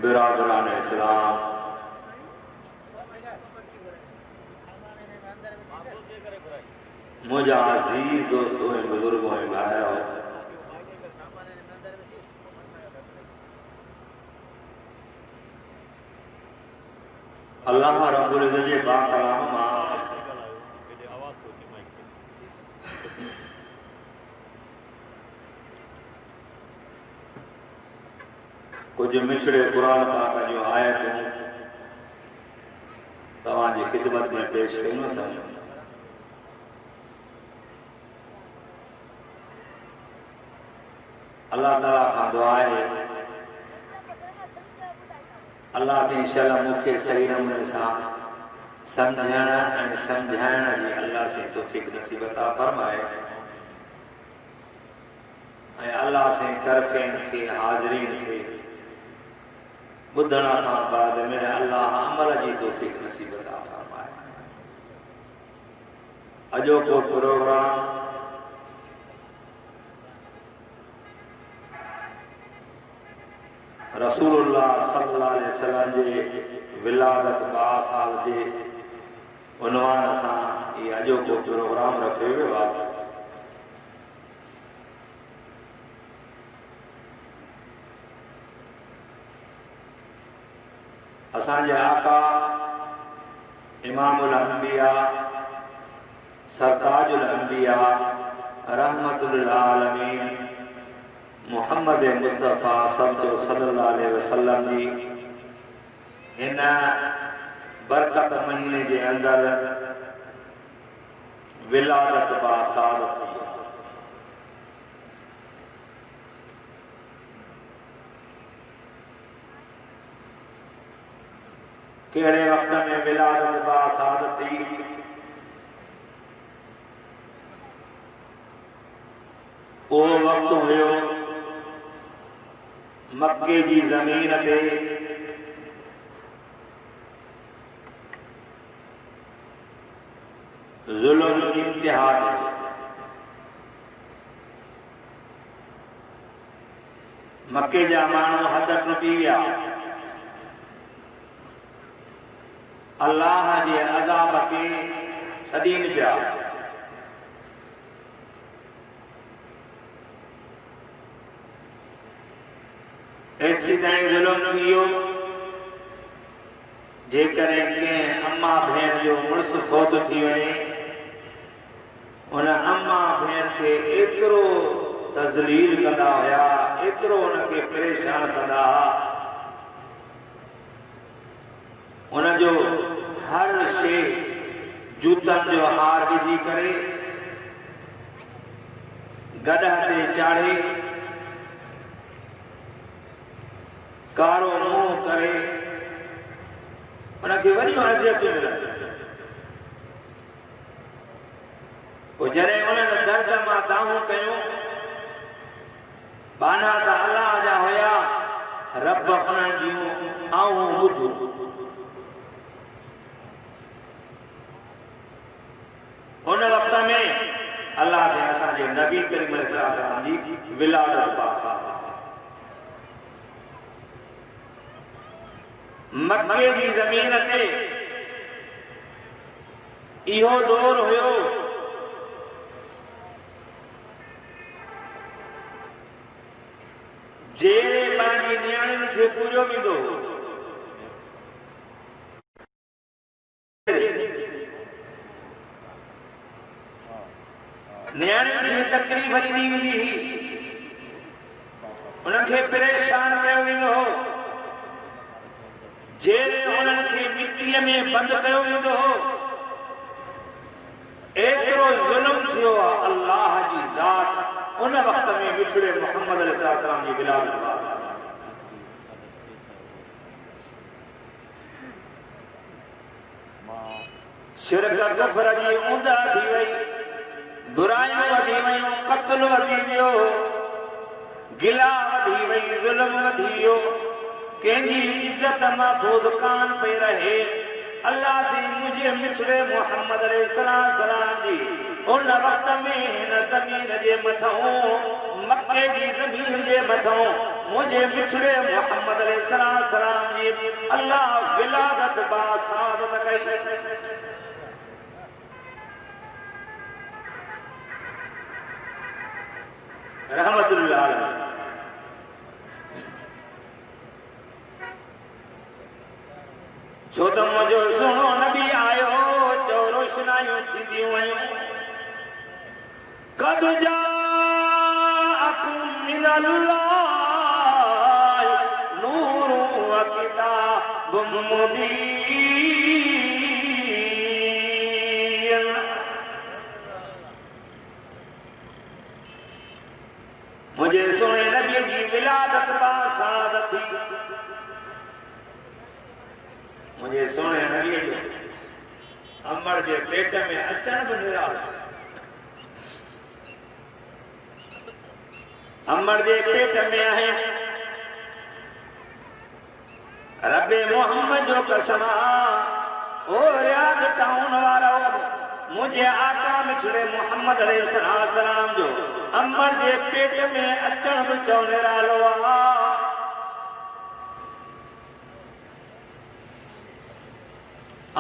बिरादरान इस्लाम, मुझे अजीज दोस्तों बुजुर्गों भाइयों, अल्लाह रब्बुल इज्जत के बाकलाम कुछ मिछड़े कुरान पाक जो आयतूं तवाजी खिदमत में पेश कयूं था। अल्लाह ताला का दुआ है अल्लाह के इंशाअल्लाह मुखे सही नमूने से समझाना और समझाना जी अल्लाह से तौफीक नसीब अता फरमाए। अल्लाह से तरफेन के हाजरीन के बुद्धना का बाद में अल्लाह अमल की तौफीक नसीब अता फरमाए। अजो को प्रोग्राम रसूलुल्लाह सल्लल्लाहु अलैहि वसल्लम जे विलादत 12 साल जे उनवान सां ये अजो को प्रोग्राम रखियो वियो आहे। असांजे आका इमामुल अंबिया सरताजुल अंबिया रहमतुल आलमीन मोहम्मद मुस्तफ़ा सल्लल्लाहु अलैहि वसल्लम जी इन बरकत महीने के अंदर विलादत बासाल थी। केड़े वक्त में विलादत बासाल थी? वो वक्त हुयो मक्के की जमीन पे जुल्म इंतहा ते मक्के जा माण्हू हद टुटी विया। अल्लाह के अज़ाब के सदीन पिया। ऐसी ताईं जुल्म कियो जेकर के अम्मा भेण जो मुड़स फौत थी वने उन अम्मा भेण के एतरो तजलील कंदा हुआ, एतरो उनके परेशान कंदा, उन जो हर शे जूतन जो हार विझी करे गदह ते चाढ़े कारो मुंह करे उनके वरी अज़ियत मिलंदी। जॾहिं उन्हनि दर्द मां दाहूं कयूं बाना त अल्लाह जा हुया, रब उन्हनि जूं आऊं ॿुधूं। उन वक्त में अल्लाह ने असांजे नबी करीम सल्लल्लाहु अलैहि वसल्लम जी विलादत बासा मक्के की जमीन ते इहो दौर हुयो जेरे पंहिंजी नियाणियुनि खे पूरो वेंदो नियाणियुनि खे तकलीफ़ ॾिनी वेंदी हुई, उनखे परेशान कयो वेंदो हो। जेरे उन्हनि खे मिट्टीअ में बंद कयो वेंदो हो, एतिरो ज़ुल्म थियो आहे। अल्लाह जी ज़ात उन वक्त में विछड़े मोहम्मद अलैहिस्सलाम जी विलादत बासा शिरक कुफ्र जी ऊंधा थी वई, बुराइयूं वधी वयूं, क़त्ल वधी वियो, गिला वधी वई, ज़ुल्म वधी वियो, कंहिंजी इज्जत महफूज़ कान पई रहे। अल्लाह जी मुझे मिछड़े मोहम्मद अलैहिस्सलाम जी उन वक्त में हिन ज़मीन जे मथों, मक्के जी ज़मीन जे मथों मुझे मिछड़े मोहम्मद अलैहिस्सलाम जी अल्लाह विलादत बा सादत कई रहमतुल्लाह अलैह। छो तो मुझो सुनो नबी आयो चो रोशनायूं थींदियूं आहियूं कद जाअकुम मिनल्लाह नूरु व किताबुम मुबीन। मुझे सुने नबी जी विलादत बा सादत थी। मुझे सुने नबी जो अमर जे पेट में अचण बि निराल। अमर जे पेट में आहे रबे मोहम्मद जो कसम ओ रियाद टाउन वारो मुझे आका मिछड़े मोहम्मद अलैहिस्सलाम जो अमर जे पेट में अचण बि चो निरालो आ।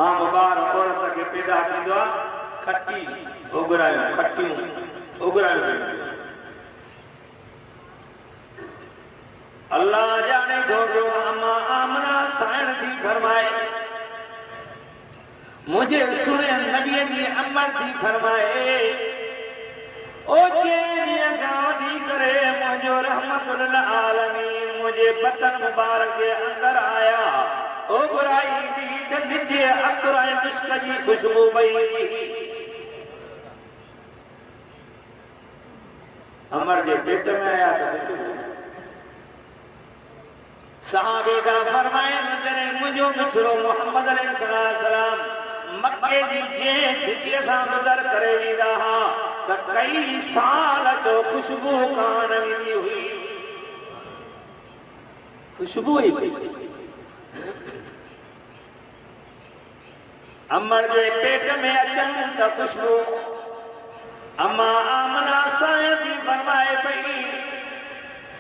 आम बार औरत के पैदा थींदो आहे खटी उगरायूं खटियूं उगरायूं। अल्लाह जाने थो पियो अम्मा आमना साइण थी फरमाए मुझे सुने नबी जी अमर थी फरमाए ओ जे गांधी करे मुझो रहमतुल आलमीन मुझे बतन मुबारक के अंदर आया ओ बुराई दी ते निजे अतरा मिस्क जी खुशबू पई। अमर जे पेट में आया तो खुशबू सहाबे का फरमाए जने मुझो मिछड़ो मोहम्मद अलैहिस्सलाम मक्के जी जे भिके खां गुज़र करे वींदा हा त कई साल जो खुशबू कान वेंदी हुई। खुशबू ही अमर जे पेट में अचन त खुशबू अम्मा आमना साईं थी फरमाए पई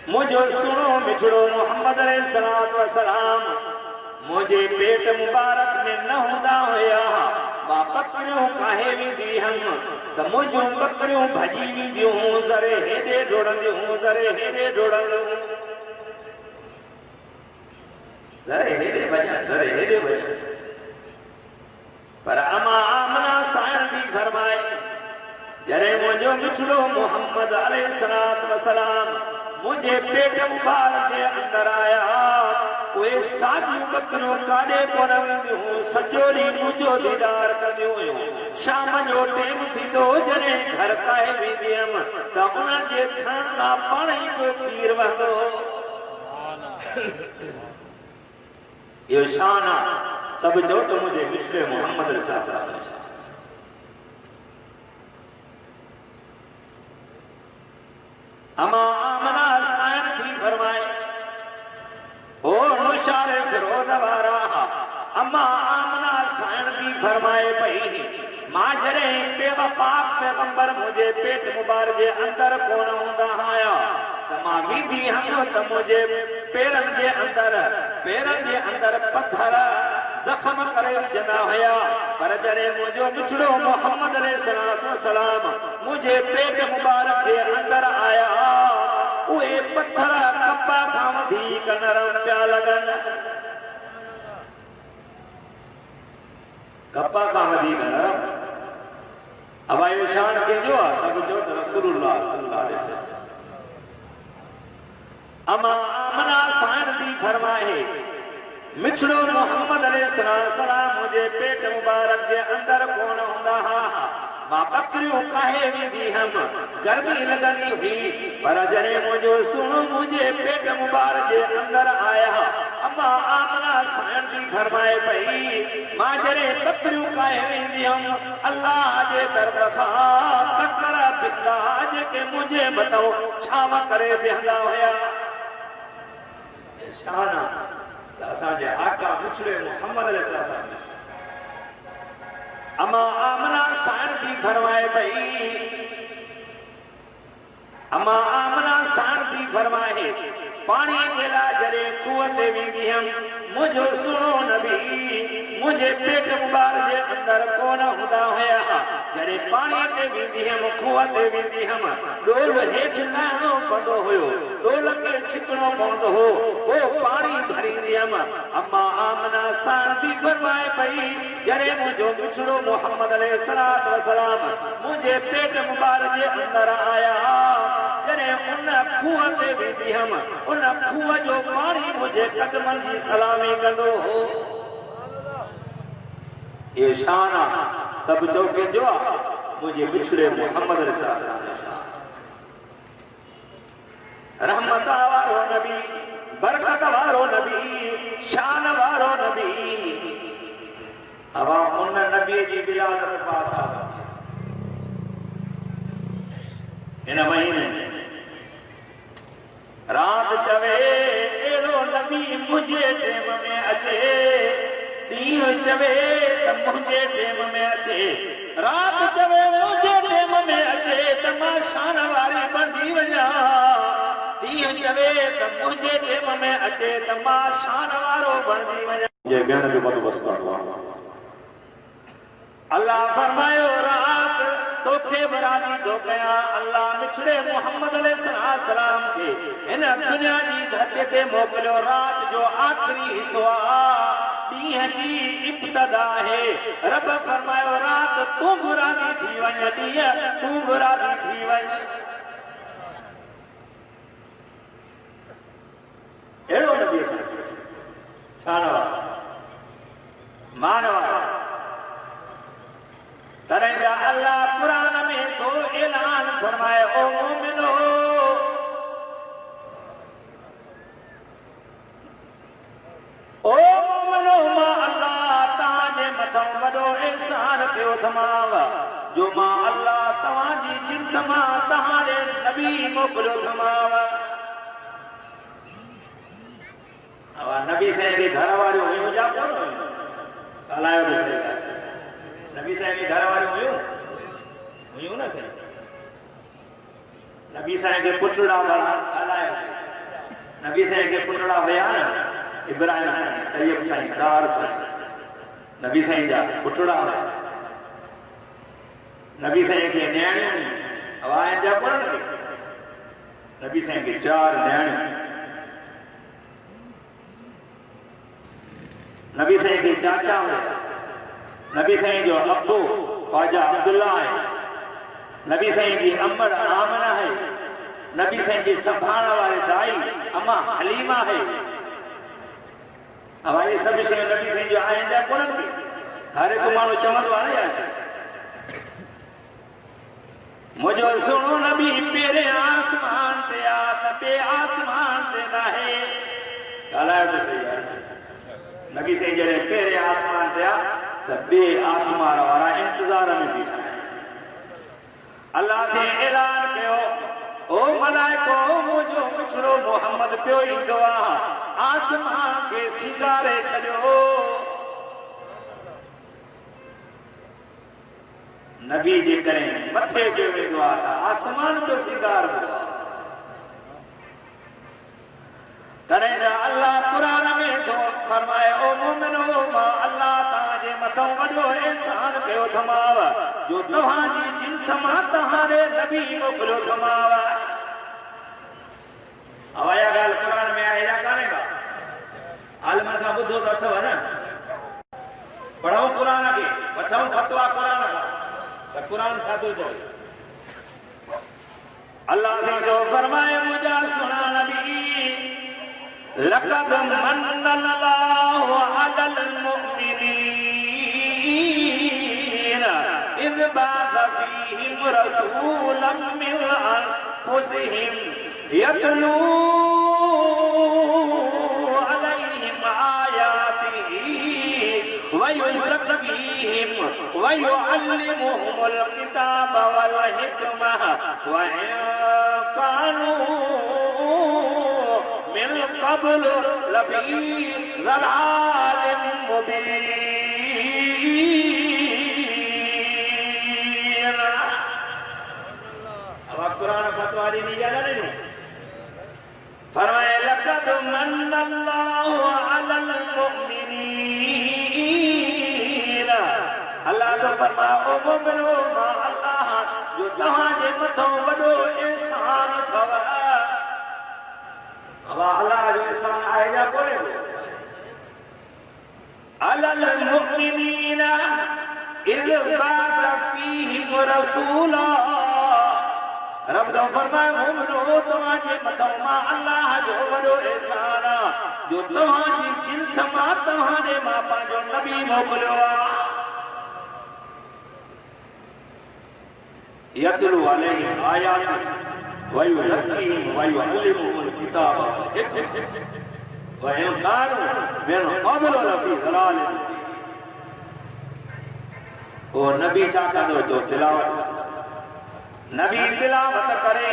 मुझो सुनो मिछड़ो मोहम्मद अलैहिस्सलाम मुझे पेट मुबारक में न हूंदा हुया मां बकरियों काहे वेंदी हम त मुझो बकरियों भजी वेंदियूं ज़रे हेॾे डोड़ंदियूं ज़रे हेॾे डोड़ंदियूं ज़रे हेॾे भॼन ज़रे हेॾे भॼन। पर अम्मा आमना साईं थी फरमाए जरे मुझो मिछड़ो मोहम्मद अलैहिस्सलाम मुझे पेट मुबारक के अंदर आया वे साधु बकरियों काॾे कोन वेंदियूं सॼो ॾींहुं मुंहिंजो दीदार कंदियूं हुयूं। शाम जो टेम थींदो जॾहिं घर काहे वेंदी हुयमि त उन्हनि जे थियण खां पाण ई को खीर वहंदो। इहो शान आहे सभु चओ त मुंहिंजे मिछड़े मोहम्मद अलैहिस्सलाम। अम्मा आमना साइण थी फरमाए ओ नुशारे फिरोज वारा अम्मा आमना साइण थी फरमाए पई मां जॾहिं पाक पैगंबर मुझे पेट मुबारक जे अंदर कोन हूंदा हुया त मां वेंदी हुयमि त मुंहिंजे पेरनि जे अंदर पत्थर जख्म करे विझंदा हुया। पर जॾहिं मुंहिंजो मिछड़ो मोहम्मद अलैहिस्सलाम मुझे पेट मुबारक जे अंदर आया उहे पत्थर कपा खां वधीक नरम पिया लॻनि। कपा खां वधीक नरम। अब इहो शान कंहिंजो आहे सभु चओ त रसूलुल्लाह सल्लल्लाहु अलैहि वसल्लम। अम्मा आमना साइण थी फरमाए मिछड़ो मोहम्मद अलैहिस्सलाम मुझे पेट मुबारक जे अंदर कोन हूंदा हा मां बकरियों काहे वेंदी हुयमि गर्मी लॻंदी हुई। पर जॾहिं मुंहिंजो सुणो मुंहिंजे पेट मुबारक जे अंदर आया अम्मा आमना साइण थी फरमाए पई मां जॾहिं बकरियों काहे वेंदी हुयमि अल्लाह जे तरफ़ खां ककर बिंदा जेके मुंहिंजे मथां छाव करे बीहंदा हुया। शान असांजे आका मिछड़े मोहम्मद अलैहिस्सलाम। अम्मा आमना साइण थी फरमाए पई अम्मा आमना साइण थी फरमाए पानी गिला जरे कुआं वेंदी हम मुझो सुनो नबी मुझे पेट मुबारक जे अंदर कोन हुंदा हुया जरे पानी ते वेंदी हम कुआं ते वेंदी हम डोल हेठ नानो पवंदो हुयो डोल के छिकणो पवंदो हो वो पानी भरींदी हम अम्मा आमना साणदी फरमाए पई जरे मुझो बिछड़ो मोहम्मद अलैहिस्सलातु वसलाम मुझे पेट मुबारक जे अंदर आया जरे उन कुआं ते वेंदी हम उन कुआं जो पानी मुझे कदमन की सलामी कंदो हो ये शान सब चौके जो मुझे बिछड़े मोहम्मद रहमत वारो नबी बरकत वारो नबी शान वारो नबी अब उन नबी जी विलादत पास इन महीने रात चवे एड़ो नबी मुझे टेम में अचे ॾींहुं चवे त मुझे टेम में अचे रात चवे मुझे टेम में अचे त मां शान वारी बणजी वञा ॾींहुं चवे त मुझे टेम में अचे त मां शान वारो बणजी वञा ये भेण जो बंदोबस्त करणो आहे अल्लाह फरमायो रात तोखे बरादी तो कया अल्लाह मिछड़े मोहम्मद अलैहिस्सलाम के इन दुनिया जी धरती ते मोकलियो रात जो आखिरी हिस्सो ॾींहं जी इब्तिदा है रब फरमायो रात तू बुरादी थी वञ ॾींहं तू बुरादी थी वञ अहिड़ो नबी शान वारो मान वारो तरह अल्लाह कुरान में तो ऐलान फरमाए ओ मोमिनो मां अल्लाह ताजे मथां वॾो एहसान कयो थमाव जो मां अल्लाह तव्हांजी जिन्स मां तव्हांजे नबी मोकिलियो थमाव नबी साईं के घर वारियूं हुयूं जा कोन ॻाल्हायो बि सही नबी साईं के घर वारियूं हुयूं न साईं नबी साईं के पुटड़ा वारा ॻाल्हायो नबी साईं के पुटड़ा हुया न इब्राहिम साईं तैयब साईं दार साईं नबी साईं जा पुटड़ा हुया नबी साईं के न्याणियूं हवाइन जा कोन नबी साईं के 4 न्याणियूं नबी साईं के चाचा हुया नबी साईं जो अब्बू ख्वाजा अब्दुल्ला है नबी साईं की अम्मड़ आमना है नबी साईं के संभालण वाले दाई अम्मा हलीमा है अब ये सब शयूं नबी साईं जो आहिनि जा कोन हर एक माण्हू चवंदो आहे न यार मुझो सुनो नबी पेरे आसमान ते आ त बे आसमान ते नाहे ॻाल्हायो त सही आहे नबी साईं जॾहिं पेरे आसमान ते आ त बे आसमान वारा इंतजार में बीठा अल्लाह ने ऐलान कयो ओ मलाइको मुझो मिठड़ो मोहम्मद पियो ईंदो आहे आसमान के सिंगारे छॾियो नबी जे करे मथे जो वेंदो आहे त आसमान जो सिंगार तॾहिं अल्लाह कुरान में तो फरमाए ओ मोमिनो मां अल्लाह ताजे मथां वॾो एहसान कयो थमाव जो तव्हांजी जिन्स मां तव्हांजे नबी मोकिलियो थमाव अवाया ॻाल्हि कुरान में आहे या कान्हे का आलमनि खां ॿुधो त अथव न पढ़ूं कुरान खे वठूं फतवा कुरान खां त कुरान छा थो चए अल्लाह ने जो फरमाए मुंहिंजा सुहिणा नबी लक़द मन्नल्लाहु अलल मुमिनीन इज़ बअस फ़ीहिम रसूलन मिन अनफुसिहिम यतलू अलैहिम आयातिही व युज़क्कीहिम व युअल्लिमुहुमुल किताब वल हिकमह व इन कानू मिन क़ब्ल लफ़ी ज़लालिम मुबीन अब कुरान फतवा दी नहीं जाना नहीं फरमाए लक़द मुमिनीन अल्लाह तो फरमाए ओ मोमिनो मां अल्लाह जो तव्हांजे मथो वॾो एहसान अथव। अब अल्लाह जो एहसान आहे या कोन्हे? अलल मुमिनीन इज़ बअस फीहिम रसूला रब तो फरमाए मोमिनो तव्हांजे मथो मां अल्लाह जो वॾो एहसान आहे जो तव्हांजी जिन्स मां तव्हांजे मां पंहिंजो नबी मोकिलियो आहे। यतलू अलैहिम आयाति व युज़क्कीहिम व युअल्लिमुहुमुल किताब वल हिकमत व इन कानू मिन क़ब्ल लफ़ी ज़लालिन मुबीन। ओ नबी छा कंदो तो तिलावत नबी तिलावत करे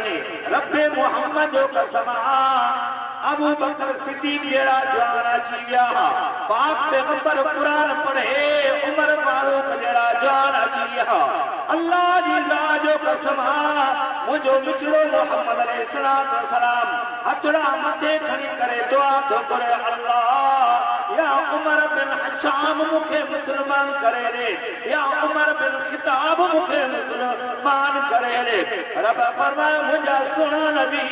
रब्बे मोहम्मद जो कसम अबू बकर सिद्दीक जड़ा जवान अची विया पाक पैगंबर कुरान पढ़े उमर फारूक जड़ा जवान अची विया अल्लाह जी ज़ात जो कसम मुझो मिठड़ो मोहम्मद अलैहिस्सलातु वस्सलाम हथड़ा मथे खणी करे दुआ तो करे अल्लाह या उमर बिन हशाम मुखे मुसलमान करे रे या उमर बिन खिताब मुखे मुसलमान करे रे। रब फरमाए मुझा सुना नबी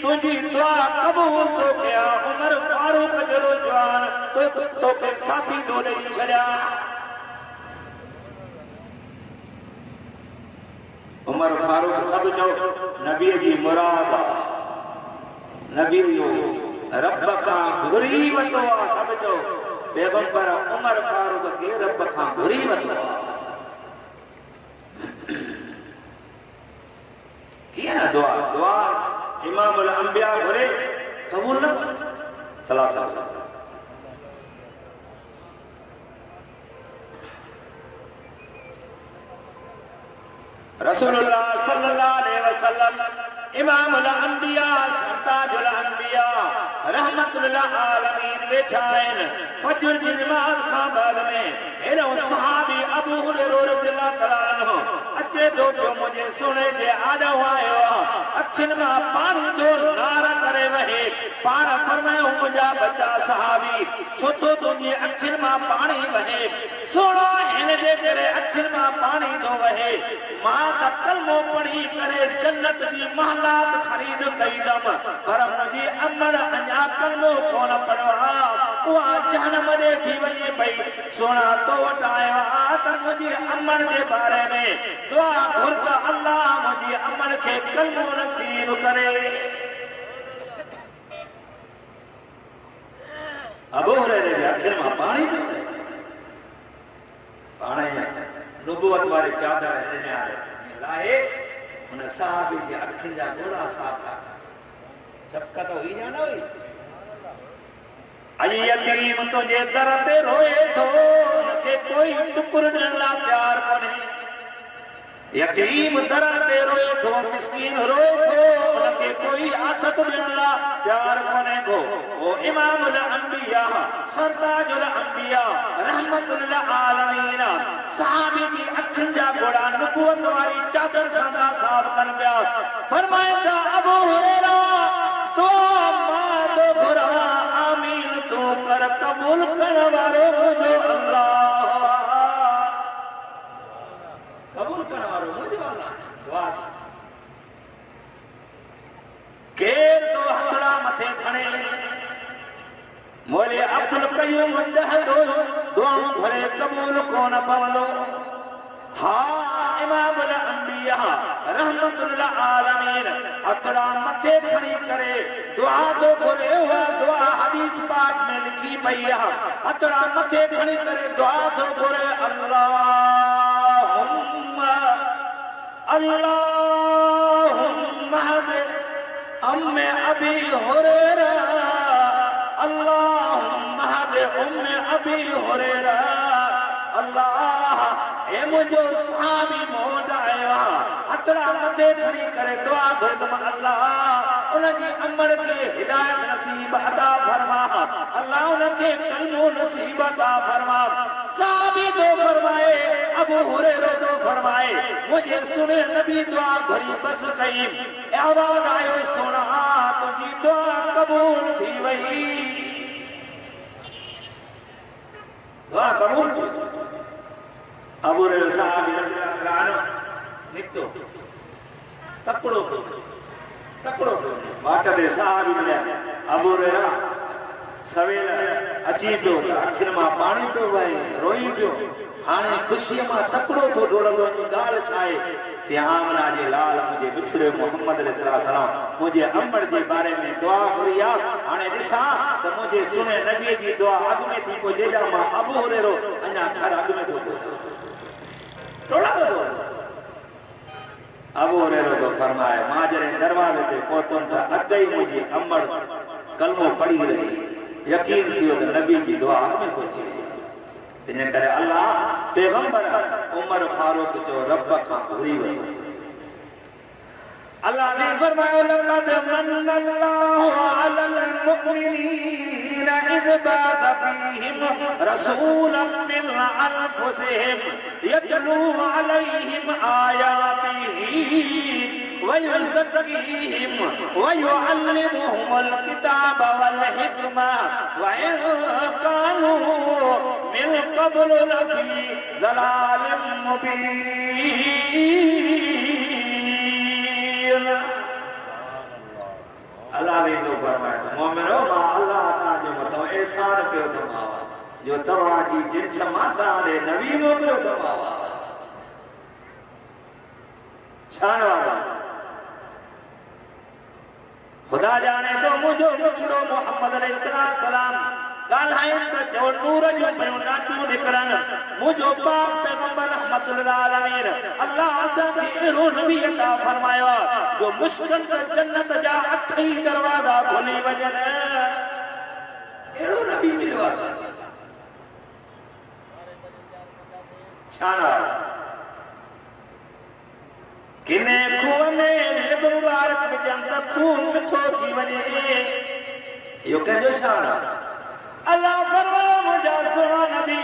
तुझी दुआ कबूल तो किया उमर फारूक जड़ो जवान तो के साथी दो नहीं छड़िया। उमर फारूक सब चो नबी जी मुराद नबी जो रब का घुरी वतो सब चो पैगंबर उमर फारूक के रब का घुरी वतो किया ना दुआ दुआ इमामुल अंबिया घुरे कबूल न सलासा रसूलुल्लाह सल्लल्लाहु अलैहि वसल्लम इमामुल अंबिया सरताजुल अंबिया रहमतुल लिल आलमीन बैठा आहिनि फजर जी नमाज खां बाद में हेड़ो सहाबी अबू हुरैरा रज़ियल्लाहु तआला अन्हु अचे तो पियो मुझे सुने जे आॾो आयो अखियुनि मां पाणी जो नारा करे वहे पाण फरमायो मुंहिंजा बच्चा सहाबी छो छो तुंहिंजी अखियुनि मां पाणी वहे सोणो हिन जे करे अखियुनि मां पाणी थो वहे मां त कलमो पढ़ी करे जन्नत जी महलात ख़रीद कईदमि पर मुंहिंजी अमड़ अञा कलमो कोन पढ़ियो आहे उहा जहनम ॾे थी वई पई सोना तो वटि आयो आहे त मुंहिंजी अमड़ जे बारे में दुआ घुर त अल्लाह मुंहिंजी अमड़ खे कलमो नसीब करे। अबू हुरैरा जे अखियुनि मां पाणी पाणे नुबुवत वारी चादर लाहे उन साहबी जे अखियुनि जा ॻोढ़ा साफ़ शफ़क़त हुई या न हुई। अॼु यतीम तुंहिंजे दर ते रोए थो उनखे कोई टुकुर ॾियण लाइ तयारु कोन्हे यतीम दर ते रोए थो मिस्कीन रोए थो उनखे कोई आथत ॾियण लाइ तयारु कोन्हे को ओ इमामुल अंबिया सरताजुल अंबिया रहमतुल लिल आलमीन सहाबी जी अखियुनि जा ॻोढ़ा नुबुवत वारी चादर सां साफ़ कनि पिया फरमाए था अबू हुरैरा तो मां तो घुरा आमीन तू कर कबूल करण वारो मुंहिंजो अल्लाह कबूल करण वारो मुंहिंजो अल्लाह दुआ केर तो हथड़ा मथे खणे मोले अब्दुल कयूम दो दुआऊं घुरे कबूल कोन पवंदो हाँ इमामुल अंबिया रहमतुल लिल आलमीन हथड़ा मथे खणी करे दुआ तो घुरे हुआ दुआ हदीस पाक में लिखी पई आहे हथड़ा मथे खणी करे दुआ तो घुरे अल्लाहुम्मा अल्लाहुम्मा अम्मे अबी हुरैरा अल्लाहुम्मा उम्मे अबी हुरैरा अल्लाह ए मुझो सहाबी मोड आयो हथड़ा मथे खणी करे दुआ घुरदम अल्लाह उनजी अमड़ के हिदायत नसीब अता फरमा अल्लाह उनके कलमो नसीब अता फरमा सहाबी तो फरमाए अबू हुरैरा तो फरमाए मुझे सुने नबी दुआ घुरी बस कई आवाज आयो सोना तुझी दुआ कबूल थी वई दुआ कबूल थी। अबू हुरैरा सहाबी रज़ियल्लाहु अन्हु निकतो तकड़ो बाट दे सहाबी ने अबू हुरैरा सवेल अची पियो अखियुनि मां पाणी पियो वहे रोई पियो हाणे ख़ुशीअ मां तकड़ो थो डोड़ंदो ॻाल्हि छा आहे कि आमना जे लाल मुंहिंजे बिछड़े मोहम्मद अलैहिस्सलाम मुंहिंजे अम्बर जे बारे में दुआ घुरी आहे हाणे ॾिसां त मुंहिंजे सुणे नबीअ जी दुआ अॻु में थी पहुचे जा मां अबू हुरैरो अञा घर अॻु में थो पहुचां अबू हुरैरा तो फरमाए मां जॾहिं दरवाज़े ते पहुतुमि त अॻु ई मुंहिंजी अम्बर कलमो पढ़ी रही यकीन थियो त नबी जी दुआ अॻु में पहुची वई इन करे अल्लाह पैगंबर उमर फारूक जो रब खां घुरी वियो अल्लाह ने फरमायो लक़द मन्नल्लाहु अलल मुमिनीन इज़ बअस फीहिम रसूलन मिन अनफुसिहिम यतलू अलैहिम आयातिही वयुज़क्कीहिम वयुअल्लिमुहुमुल किताब वल हिकमा वइन कानू मिन क़ब्ल लफ़ी ज़लालिम मुबीन अल्लाह ने तो फरमाया मोमिनो मां अल्लाह ताला जो मतो एहसान कयो तमाम जो तवा जी जिन्स माता ने नबी मोकिलियो तमाम शान वाला खुदा जाने तो मुझो मुछड़ो मोहम्मद अलैहिस्सलाम ॻाल्हाए त चओ नूर जो पियो नाचू निकरन मुझो पाक पैगंबर रहमतुल आलमीन अल्लाह असां खे अहिड़ो नबी अता फरमायो जो मुश्किल त जन्नत जा 8 ई दरवाजा खोली वञन अहिड़ो नबी मिलियो असां शान किने खूह में लिब मुबारक विझनि त खून मिठो थी वञे इहो कंहिंजो शान आहे अल्लाह फरमायो मुंहिंजा सुहिणा नबी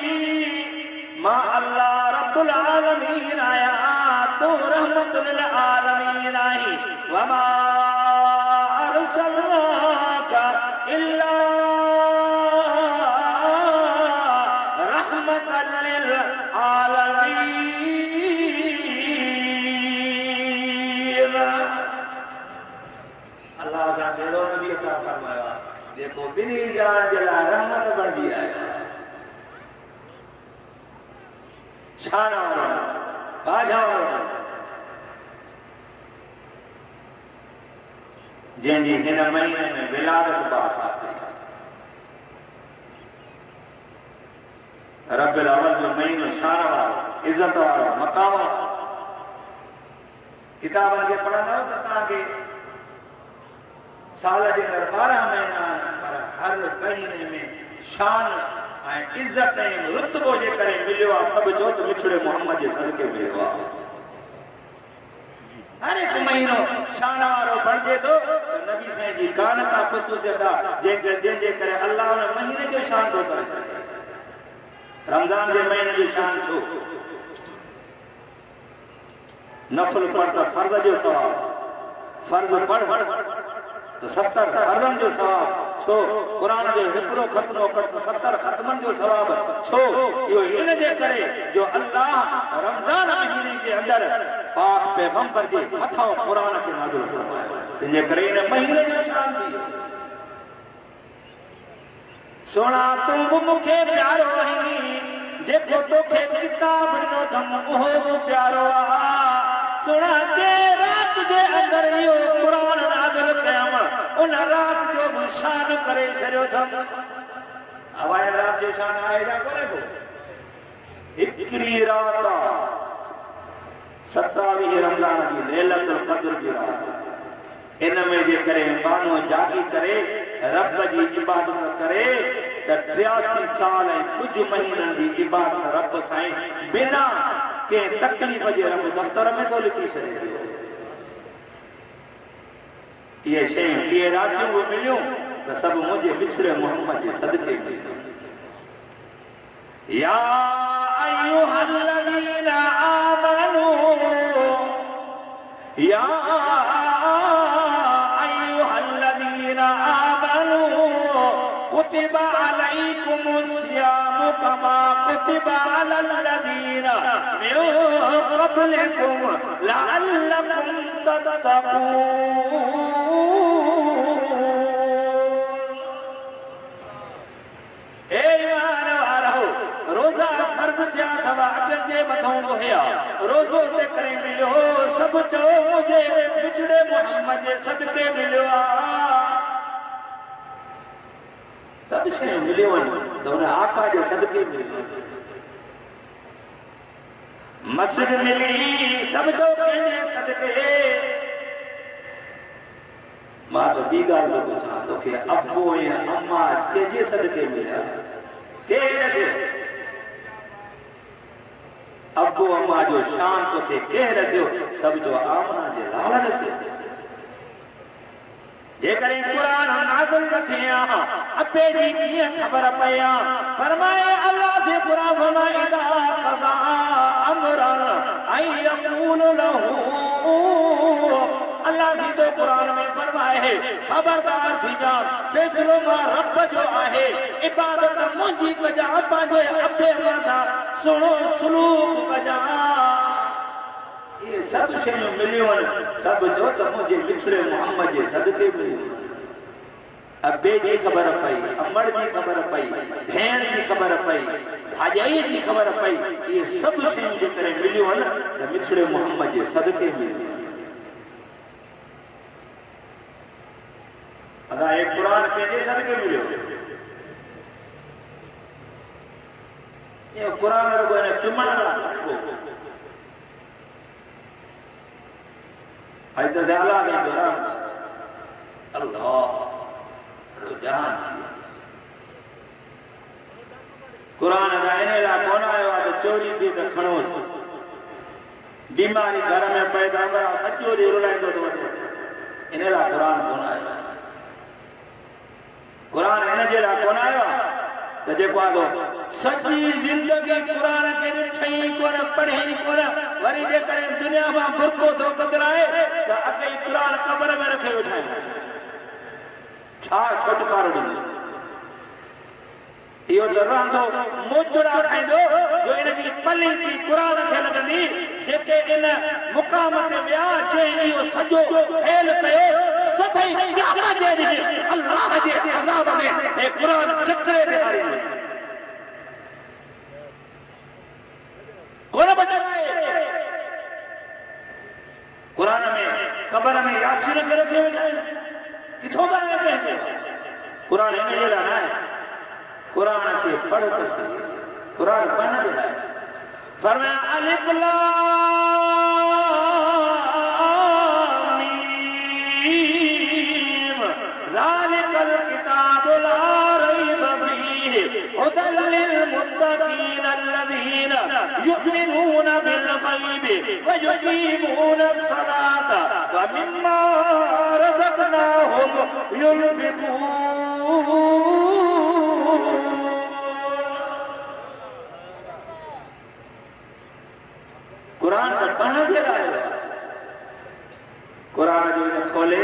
मां अल्लाह रब्बुल आलमीन आहियां तूं रहमतुल आलमीन आहीं वमा अरसलनाका इल्ला रहमतल लिल आलमीन अल्लाह सा जहिड़ो नबी अता फरमायो देखो बिनी जान जला रहमत बणजी आया शान वाला बाजा वाला जंहिंजी हिन महीने में विलादत बास आहे रब्बिल अव्वल जो महीनो शान वारो इज्जत वारो मक़ाम वारो किताबनि खे पढ़ंदव त तव्हांखे साल जे अंदर 12 महीना पर हर महीने में शान ऐं इज्जत ऐं रुतबो जे करे मिलियो आहे सभु चओ त मिठड़े मोहम्मद जे सदके मिलियो आहे हर एक महीनो शान वारो बणिजे थो त नबी साईं जी कान का ख़ुसूसियत आहे जंहिंजे करे अल्लाह उन महीने जो शान थो करे रमज़ान जे महीने जो शान छो नफल पढ़ त फर्ज़ जो सवाब फर्ज़ पढ़ तो 70 फर्ज़न जो सवाब छो कुरान जो हिकिड़ो ख़त्मो कर तो 70 ख़त्मन जो सवाब छो इहो इन जे करे जो अल्लाह रमज़ान महीने के अंदर पाक पैगंबर जे मथां कुरान खे नाज़िल फरमायो तंहिंजे करे इन महीने जो शान थी सोना तूं बि मूंखे प्यारो आहीं जेको तोखे किताब ॾिनो अथमि उहो बि प्यारो आहे सोना जे रात जे अंदर इहो कुरान नाज़िल कयमि उन रात जो बि शान करे छॾियो अथमि हवाए रात जो शान आहे या कोन्हे को हिकिड़ी रात 27 रमज़ान जी लैलतुल क़द्र जी रात इन में जे करे माण्हू जागी करे रब जी इबादत करे त 83 साल ऐं कुछ महीननि जी इबादत रब साईं बिना के तकलीफ़ जे रब दफ़्तर में तो लिखी छॾे ये शयूं इहे रातियूं बि मिलियूं त सभु मुंहिंजे बिछड़े मोहम्मद जे सदके मिलियूं या अय्युहल्लज़ीना आमनू या अय्युहल्लज़ीना आमनू कुतिबा अलैकुमुस सियाम कमा कुतिबा अलल लदीना मिन क़ब्लिकुम लअल्लकुम तत्तक़ून। ए ईमान वारो, रोज़ा फर्ज़ थिया अथव अॻनि जे मथां हुया, रोज़ो ते करे मिलियो, सभु चओ मुझे बिछड़े मोहम्मद जे सदके मिलियो आहे। सब शयूं मिलियूं आहिनि त हुन आका जे सदके मिलियो। मस्जिद मिली, सब जो कंहिंजे सदके। मां त ॿी ॻाल्हि थो पुछां तोखे, अबो ऐं अम्मा कंहिंजे सदके मिलिया? केरु? अबो अम्मा जो शान तोखे केरु रसियो? सब जो आमना जे लाल रसियो। जेकरे कुरान नाज़िल न थिया अबे जी कीअं ख़बर पया? फरमाए अल्लाह जे कुरान फरमाए इदा क़ज़ा अमरन ऐं यक़ूल लहू। अल्लाह जी तो कुरान में फरमाए खबरदार थी जा, फैसलो मां रब जो आहे, इबादत मुंहिंजी कजा, पंहिंजे अबे मां सुणो सलूक कजा। ये सब शयूं मिलियूं आहिनि, सब जो त मुंहिंजे बिछड़े मोहम्मद जे सदके मिलियो। अबे जी ख़बर पई, अमड़ जी ख़बर पई, भेण जी ख़बर पई, भाॼाई जी ख़बर पई। ये सब शयूं जे करे मिलियूं आहिनि त बिछड़े मोहम्मद जे सदके मिलियो। अदा ये कुरान कंहिंजे सदके मिलियो? ये कुरान रुगो हिन चुमण लाइ आई तो ज़ाला ने कुरान अल्लाह रुजान कुरान दा इने ला कोन आयो आ त चोरी थी त खणोस। बीमारी घर में पैदा बरा सचो दी रुलाइंदो तो इने ला कुरान कोन आयो। कुरान इन जे ला कोन आयो त जेको आदो सची जिंदगी कुरान के ॾिठई कोन, पढ़ई कोन, वरी जे करे दुनिया में बुरको थो कतराए त अॻे कुरान कब्र में रखे वेठा आहिनि। छा छुटकारो ॾींदो? इहो त रहंदो मोचड़ा खाईंदो जो इनजी पली थी कुरान खे लॻंदी, जेके इन मुक़ाम ते विया जंहिं इहो सॼो फेल कयो, सभई क़यामत जे ॾींहुं अल्लाह जे अज़ाब में हे कुरान चकरे ॾेखारींदो। कोन बचाए कुरान में कब्र में यासीन करे रखे वेठा आहिनि। किथों ॻाल्हि कंहिंखे? कुरान इन जे लाइ न आहे, कुरान के पढ़ त सही, कुरान पढ़ण जे लाइ। फरमाया अलिफ लाम मीम ज़ालिकल किताबु ला रैब फीहि हुदल लिल मुत्तक़ीन अल्लज़ीना युमिनून बिल गैबि व युक़ीमूना अस्सलात व मिम्मा रज़क़नाहुम युनफ़िक़ून। कुरान त पढ़ण जे लाइ। कुरान जो इन खोले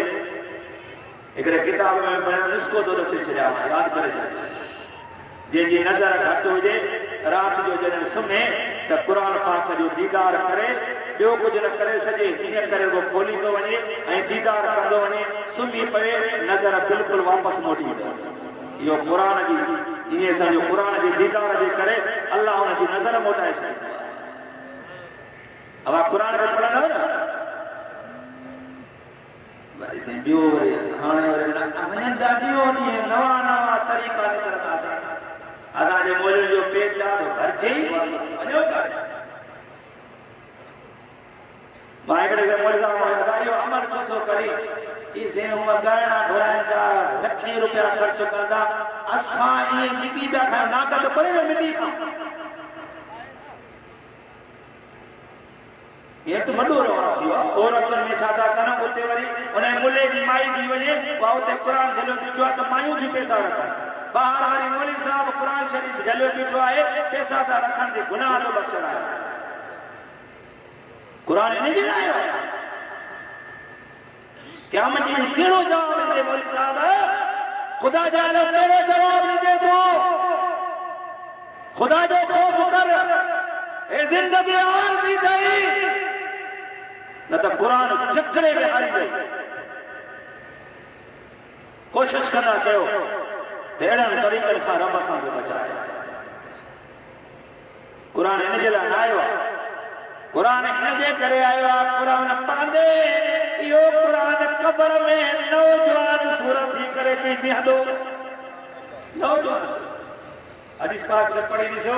हिकिड़े किताब में पढ़ण नुस्ख़ो थो ॾसे छॾिया, यादि करे छॾियो। जंहिंजी नज़र घटि हुजे राति जो जॾहिं सुम्हे त कुरान पाक जो दीदार करे, ॿियो कुझु न करे सघे, हीअं करे वो खोली थो वञे ऐं दीदार कंदो वञे, सुम्ही पवे, नज़र बिल्कुलु वापसि मोटी वेंदो। इहो कुरान जी ईअं सम्झो, कुरान जे दीदार जे करे अल्लाह हुनजी नज़र मोटाए छॾींदो। अब कुरान खे पढ़ंदव न वरी साईं ॿियो वरी हाणे वरी वञनि ॾाढियूं नवां नवां तरीक़ा निकिरंदा। असांजे मौलवी जो पेट ॾाढो भरिजे ई वञो काॾे। मां हिकिड़े मौलवी साहिब इहो अमल छो थो करे? चई साईं हूअ गहना घुराइनि था, लखें रुपया ख़र्च कंदा, असां ईअं मिटी पिया खायूं, नागत परे में मिटी खाऊं। ये तो वॾो रवानो थियो आहे। औरतुनि में छा था कनि, उते वरी उन मुले जी माई थी वञे, उहा उते क़ुर झलियो बीठो आहे त मायूं जी पैसा रखनि। ॿाहिरि वरी मौलवी साहब क़ुर शरीफ़ झलियो बीठो आहे, पैसा था रखनि थी, गुनाह थो बख़्शण आहे। क़ुर इन जे लाइ आयो आहे। क़यामत ॾींहुं कहिड़ो जवाबु ॾींदे मौलवी साहब? ख़ुदा जाने कहिड़ो जवाबु ॾींदे थो? खुदा जो खौफ कर ए जिंदगी आरज़ी दई न त कुरान चकरे में हारी दई कोशिश कंदा कयो तेड़न तरीक़न खां रब सां बचाए कुरान इन जे लाइ न आयो आहे कुरान इन जे करे आयो आहे कुरान पढ़ंदे इहो कुरान कब्र में नौजवान सूरत थी करे थी बीहंदो नौजवान हदीस पाक में पढ़ी ॾिसो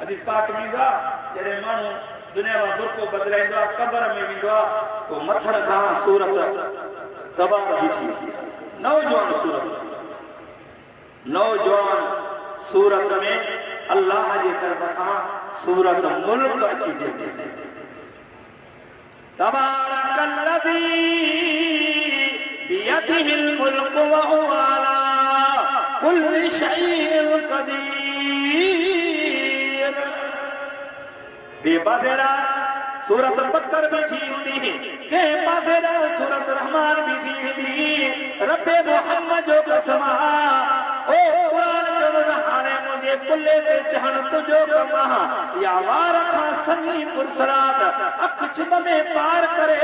हदीस पाक में ईंदो आहे जॾहिं माण्हू दुनिया में बुरको बदिलाईंदो आहे कब्र में वेंदो आहे पोइ मथर खां सूरत दबा बीठी नौजवान सूरत में अल्लाह जी तरफ खां सूरत मुल्क अची वेंदी तबारकल्लज़ी बियदिहिल मुल्क व हुवा अला कुल्लि शैइन क़दीर बेबदरा सूरत बकर बीठी हूंदी के पासेरा सूरत रहमान बीठी हूंदी रब्बे मोहम्मद जो कसम ओ कुरान जो हाणे मुझे कुल्ले ते चढ़न तुझो कम या वार खां सनी पुरसरात अख चुभ में पार करे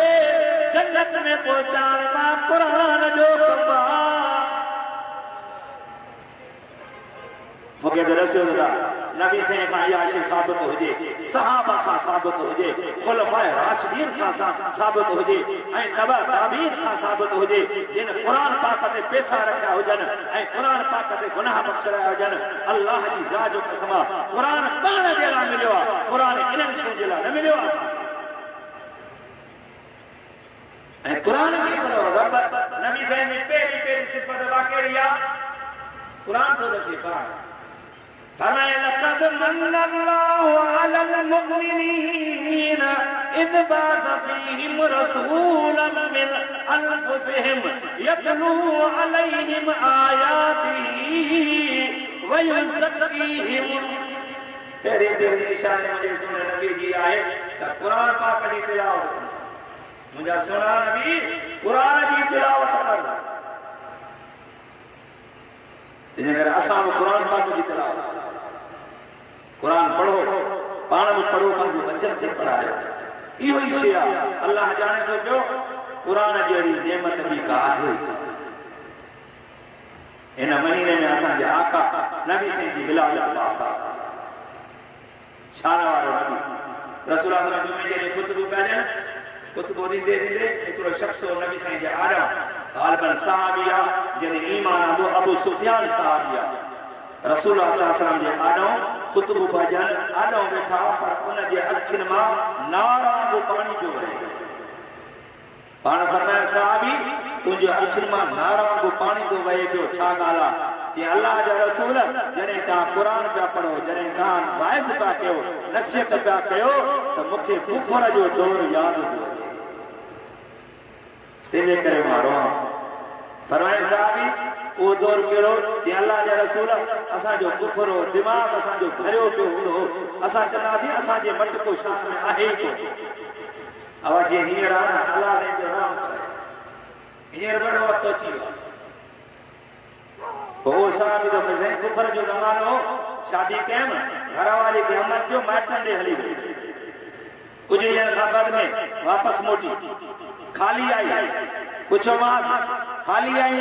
जन्नत में पहुंचाण मां कुरान जो कम मूंखे त रसूलुल्लाह नबी से खां इहा शइ साबित हुजे सहाबा खां साबित हुजे खुलफाए राशिदीन खां साबित हुजे ऐं तबा ताबीन खां साबित हुजे जिन कुरान पाक ते पैसा रखिया हुजनि ऐं कुरान पाक ते गुनाह बख़्शराया हुजनि अल्लाह जी ज़ात जो कसम कुरान पाण जे लाइ मिलियो आहे कुरान इन्हनि शयुनि जे लाइ न मिलियो आहे ऐं कुरान में रब नबी से पहिरीं सिफ़त वाकई आहे कुरान तो दसे पाण फरमाए लक़द मन्नल्लाहु अलल मुमिनीन इज़ बअस फ़ीहिम रसूलन मिन अनफुसिहिम यतलू अलैहिम आयातिही व युज़क्कीहिम तेरे निशान मुझे सुने नबी जी आए त कुरान पाक जी तिलावत मुझे सुना नबी कुरान जी तिलावत कर इनकरे असां कुरान पाक जी तिलावत कुरान पढ़ो पाण भी पढ़ो पंहिंजे बचन खे पढ़ायो इहो ई शइ आहे अल्लाह जाने थो पियो कुरान जहिड़ी नेमत बि का आहे इन महीने में असांजे आका नबी साईं जी मिलाद अब्बास शान वारो नबी रसूल अल्लाह जुमे जे खुतबो पिया खुतबो ॾींदे हिकिड़ो शख़्स नबी साईं जे आॾा ग़ालिबन सहाबी आहे जंहिं ईमान अबू सुफियान सहाबी आहे रसूल सल्लल्लाहु जे आॾो खुतबो भजन आॾो वेठा पर उन जे अखियुनि मां नारा जो पाणी पियो वहे पाण फरमाए सहाबी तुंहिंजे अखियुनि मां नारा जो पाणी थो वहे पियो छा ॻाल्हि आहे कि अल्लाह जा रसूल जॾहिं तव्हां क़ुरान पिया पढ़ो जॾहिं तव्हां वाइज़ पिया कयो नसीहत पिया कयो त मूंखे कुफर जो दौर यादि पियो अचे तंहिंजे करे मां रोआं फरमाए सहाबी वो दौर कहिड़ो कि अल्लाह जा रसूल असांजो कुफर हो दिमाग़ असांजो भरियो पियो हूंदो हो असां चवंदासीं असांजे मट को शान में आहे ई कोन अवा जीअं हींअर आहे न अल्लाह ने राम करे हींअर वॾो वक़्तु अची वियो पोइ उहो सहाबी जो साईं कुफर जो ज़मानो हो शादी कयमि घर वारी खे अमल थियो माइटनि ॾे हली वई कुझु ॾींहंनि खां बाद में वापसि मोटी खाली आई पुछो मां खाली आई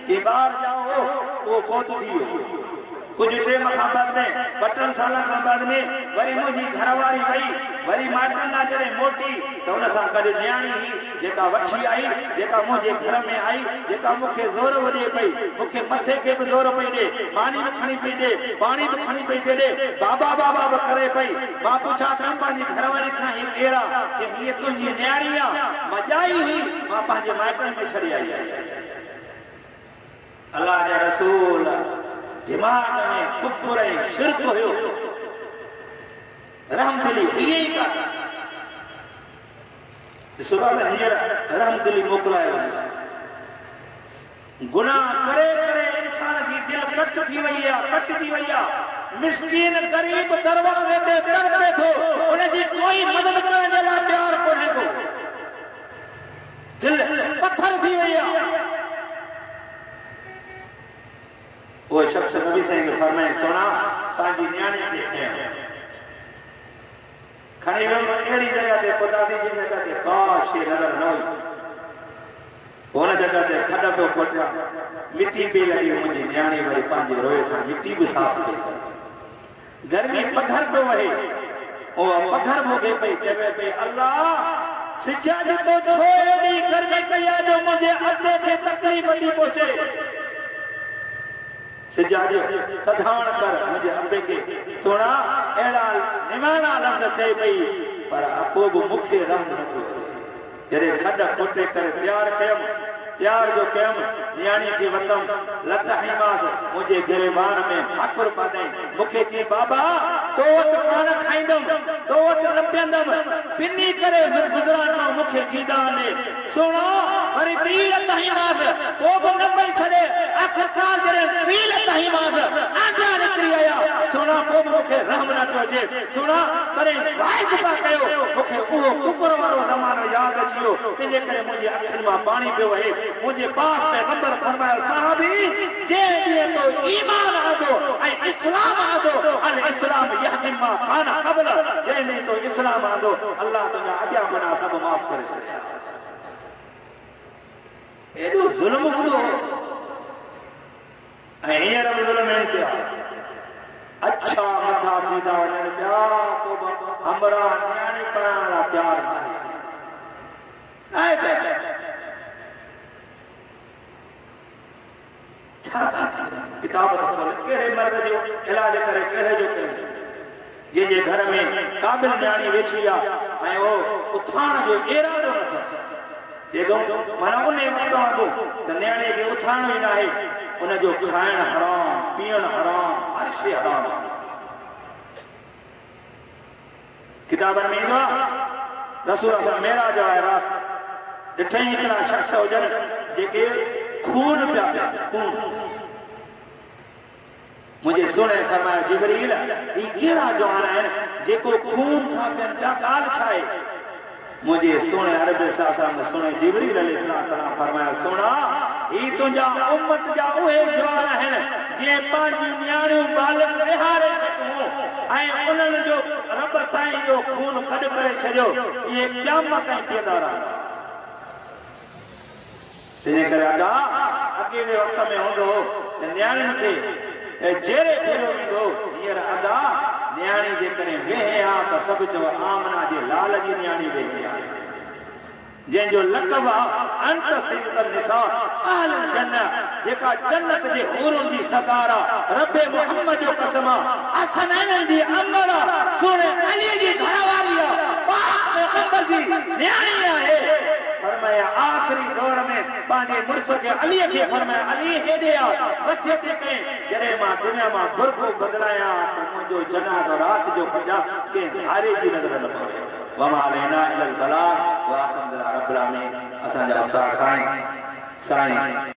कि ॿार जाओ वो फौत थी वियो कुछ टाइम खां बाद में 2 साल खां बाद में वरी मुंहिंजी घरवारी वई वरी माइटनि ना जॾहिं मोटी त हुन सां गॾु न्याणी ही जेका वठी आई जेका मुंहिंजे घर में आई जेका मूंखे ज़ोर वॾे पई मूंखे मथे खे बि ज़ोर पई ॾे पानी बि खणी पई ॾे पाणी बि खणी पई ॾे बाबा बाबा बि करे पई मां पुछां था पंहिंजी घरवारी खां ही अहिड़ा कि हीअ तुंहिंजी न्याणी आहे मां ॼाई हुई मां पंहिंजे माइटनि खे छॾे आई अल्लाह जा रसूल दिमाग में कुफर ऐं शिरक हुयो रहमदिली इहे ई का सुबह में हींअर रहमदिली मोकिलायो गुनाह करे करे इंसान जी दिल कट थी वई आहे मिस्कीन गरीब दरवाजे ते तड़पे थो उन जी कोई मदद करण जे लाइ तयार कोन्हे को दिल पत्थर थी वई आहे वो वो शख्स नबी साईं फरमाए सोना ताजी न्याणी देखे खणी वे एड़ी जगह ते खुदा दी जी जगह ते काश नजर न हुई ओन जगह ते खड पे कोटिया मिट्टी पे लगी मुझे न्याणी वरी पांजे रोए सा मिट्टी भी साफ थी गर्मी पत्थर पे वहे ओ पत्थर भोगे पे चवे पे अल्लाह सिचा जी तो छोड़ी गर्मी कया जो मुझे अब्बे के तकलीफ दी पहुंचे सिजा जी सधान कर मुझे अब्बे के सोना एड़ा निमाना लफ्ज चे पई पर अपो भी मुखे रहम न को जरे खड कोटे करे तैयार कयम प्यार जो कयम न्याणी के वतम लत हिमास मुझे गिरबान में ठाकुर पादे मुखे की बाबा तो कान खाइंदम तो न पियंदम पिन्नी करे गुजरानो मुखे कीदा ने सुनो हरी पीर तहिमास तो न पई छड़े आखिरकार जरे पीर तहिमास आजा निकरी आया सुना को मुखे रहम न कजे सुना करे वाइस पा कयो मुखे ओ कुफर वारो जमानो याद अचियो तिने करे मुझे अखिन मा पानी पियो है मुझे पाक पैगंबर फरमाया साहबी जे दिए तो ईमान आदो ऐ इस्लाम आदो अल इस्लाम यहदी मा खाना कबल जे नहीं तो इस्लाम आदो अल्लाह तुझा अगिया बना सब माफ करे छड़े एडो जुल्म हुदो ऐ हींअर बि जुल्म आहिनि पिया अच्छा मथा थींदा वञनि पिया तो हमरा न्याणी पढ़ाइण लाइ प्यार नाहे किताब केड़े मर्द जो इलाज करे केड़े जो करे जे घर में काबिल न्याणी वेठी आ ऐ ओ उथाण जो इरादो न जे दो माना उने मतो त न्याणी के उथाण ही नाहे उन जो खाइण हराम पीअण हराम हर शे हराम किताबन में ईंदो रसूल अल्लाह मेराज आहे रात ॾिठई हिकिड़ा शख्स हुजनि जेके खून पिया खून मुझे सुने फरमाया जिब्रील ई केड़ा जवान आहिनि जेको खून था पियनि पिया ॻाल्हि छा आहे मुझे सुने अरब सासा में सुने जिब्रील अलैहिस्सलाम फरमाया सुना ई तुंहिंजा उम्मत जा उहे जवान आहिनि जे पंहिंजी न्याणियूं बालक विहारे छॾियूं ऐं उन्हनि जो रब साईं जो खून कढ करे छॾियो इहे क़यामत ताईं पीअंदा रहंदा तिने करे अगा अॻे जे वक़्त में हूंदो त न्याणियुनि खे जेरे फेरो ईंदो हींअर अगा न्याणी जेकॾहिं वेहे हा त सभु चओ आमना जे लाल जी न्याणी वेहे हा जंहिंजो लक़ब आहे अंत सैयदुल निसा अहल जन्नत जेका जन्नत जे हूरुनि जी सरदार आहे रब्बे मुहम्मद जो कसम आहे हसनैन जी अमर सोने अली जी घरवारी आहे पाक पैगंबर जी न्याणी आहे फरमाया आखिरी दौर में पांजे मुर्स के अली के फरमाया अली हेदे आ वसियत कई जरे मां दुनिया मां बुरको बदलाया तो मुजो जनाज़ो रात जो खजा के हारे जी नजर न पवे वमा अलैना इलल बलाग व अल्हम्दुलिल्लाह रब्बिल आलमीन असा जा उस्ताद साईं